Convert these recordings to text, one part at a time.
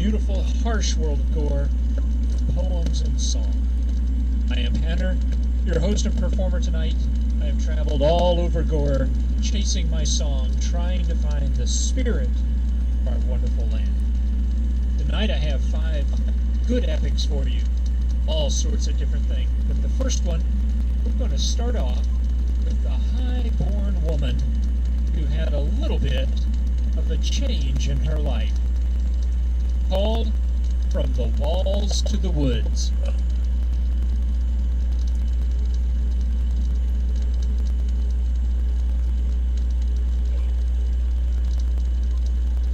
beautiful, harsh world of gore, poems and song. I am Hanner, your host and performer tonight. I have traveled all over Gore, chasing my song, trying to find the spirit of our wonderful land. Tonight I have 5 good epics for you, all sorts of different things. But the first one, we're going to start off with the high-born woman who had a little bit of a change in her life, called From the Walls to the Woods.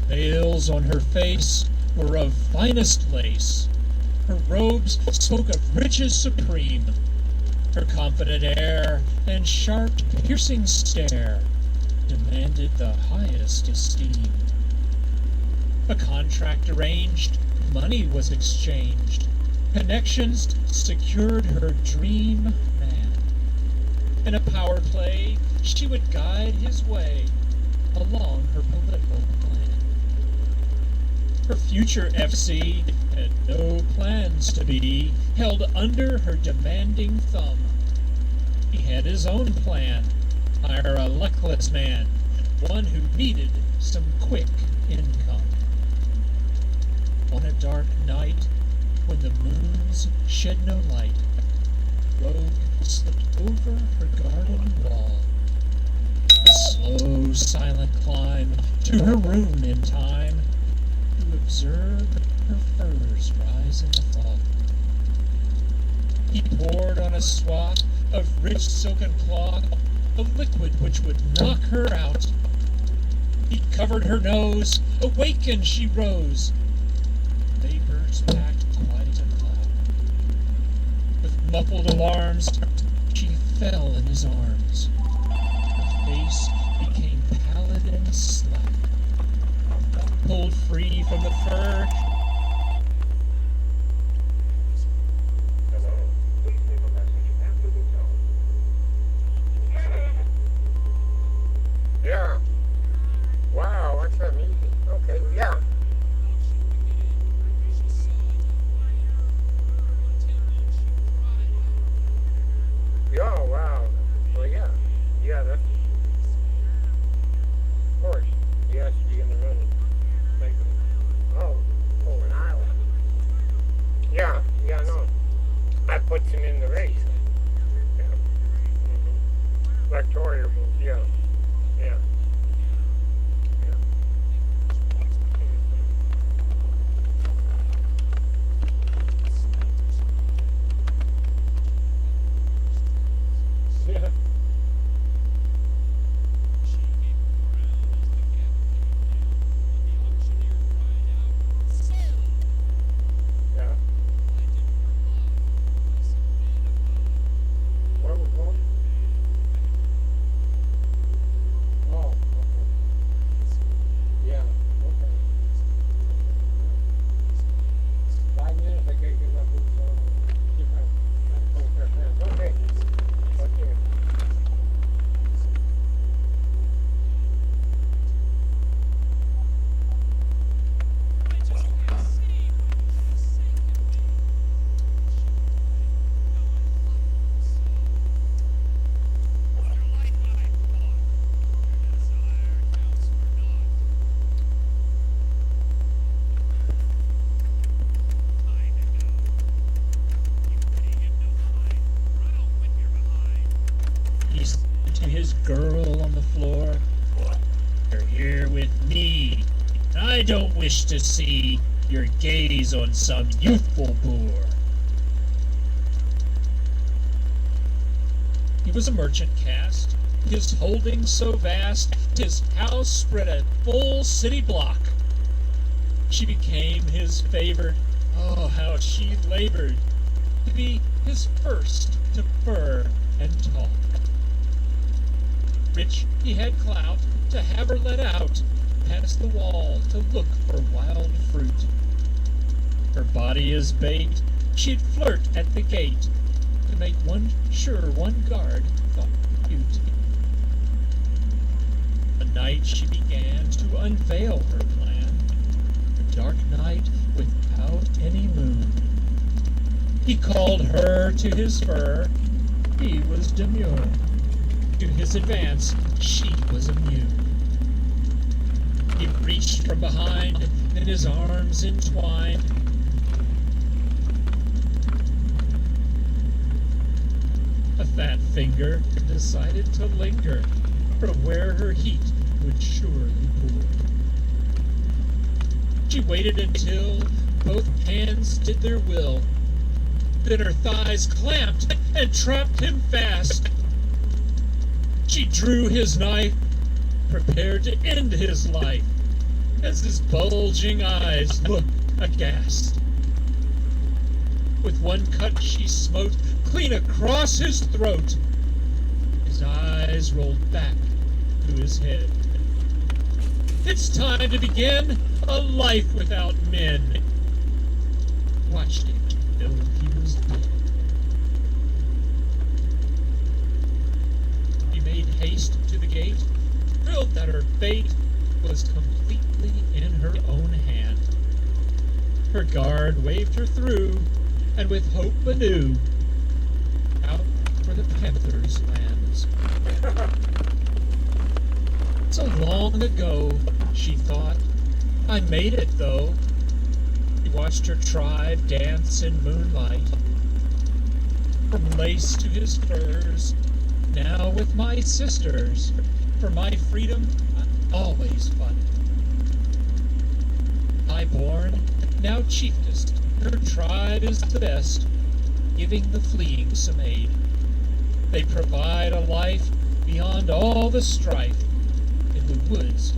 Veils on her face were of finest lace. Her robes spoke of riches supreme. Her confident air and sharp, piercing stare demanded the highest esteem. A contract arranged, money was exchanged. Connections secured her dream man. In a power play, she would guide his way along her political plan. Her future FC had no plans to be held under her demanding thumb. He had his own plan, hire a luckless man, one who needed some quick income. On a dark night, when the moons shed no light, Rogue slipped over her garden wall. A slow, silent climb to her room in time to observe her furs rise and fall. He poured on a swath of rich silken cloth a liquid which would knock her out. He covered her nose, awakened she rose. Vapors packed quite a cloud. With muffled alarms, she fell in his arms. Her face became pallid and slack. Pulled free from the fur, Yeah. Wow, what's that music? Okay, yeah. Oh, wow. Well, yeah. Yeah, that's... Of course. He has to be in the room. Like, oh, an island. Yeah, no. That puts him in the race. Yeah. Electoral, yeah. Yeah. Yeah. Yeah. Where was going? Oh, okay. Yeah, okay. 5 minutes, I get you my boots on. Keep my coat there fast. Okay. Okay. he said to his girl on the floor, "You're here with me. I don't wish to see your gaze on some youthful boor." He was a merchant caste, his holdings so vast, his house spread a full city block. She became his favored. Oh, how she labored to be his first to fur and talk. Rich, he had clout to have her let out past the wall to look for wild fruit. Her body as bait, she'd flirt at the gate to make one guard thought cute. The night she began to unveil her plan. dark night without any moon. He called her to his fur. He was demure. To his advance, she was immune. He reached from behind, and his arms entwined. A fat finger decided to linger from where her heat would surely cool. She waited until both hands did their will. Then her thighs clamped and trapped him fast. She drew his knife, prepared to end his life, as his bulging eyes looked aghast. With one cut she smote clean across his throat. His eyes rolled back to his head. It's time to begin a life without men. Watched him till he was dead. She made haste to the gate, thrilled that her fate was completely in her own hand. Her guard waved her through, and with hope anew, out for the Panther's lands. So long ago, she thought, I made it though. She watched her tribe dance in moonlight. From lace to his furs, now with my sisters, for my freedom I always fight. High-born, now chiefest, her tribe is the best, giving the fleeing some aid. They provide a life beyond all the strife in the woods